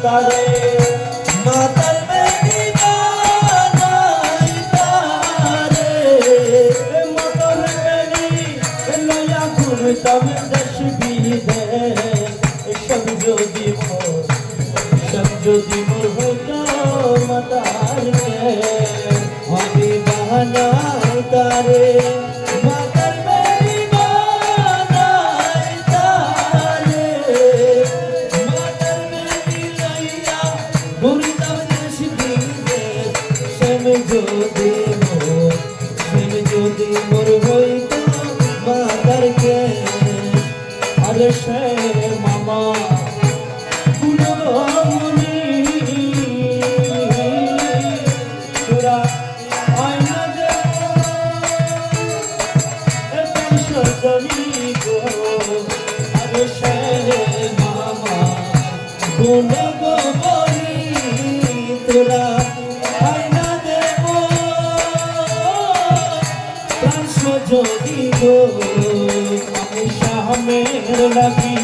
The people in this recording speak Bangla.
তারে মাতার বেটি বানাই তারে মাতার বেটি লইয়া ঘুরতাম দেশ বিদেশ সব যদি মোর হইতো মাতার আমি বানাই তারে মাতার বেটি বানাই তারে মাতার বেটি লইয়া ঘুরতাম দেশ বিদেশ শ্যাম যদি মোর হইতো মাতার আরে সে মামা গুণমণি তোরা আয়না দেবী গো আরে সে মামা গুণমণি তোরা আয়না দেব প্রাণ যদি গো আমি শামের লাগি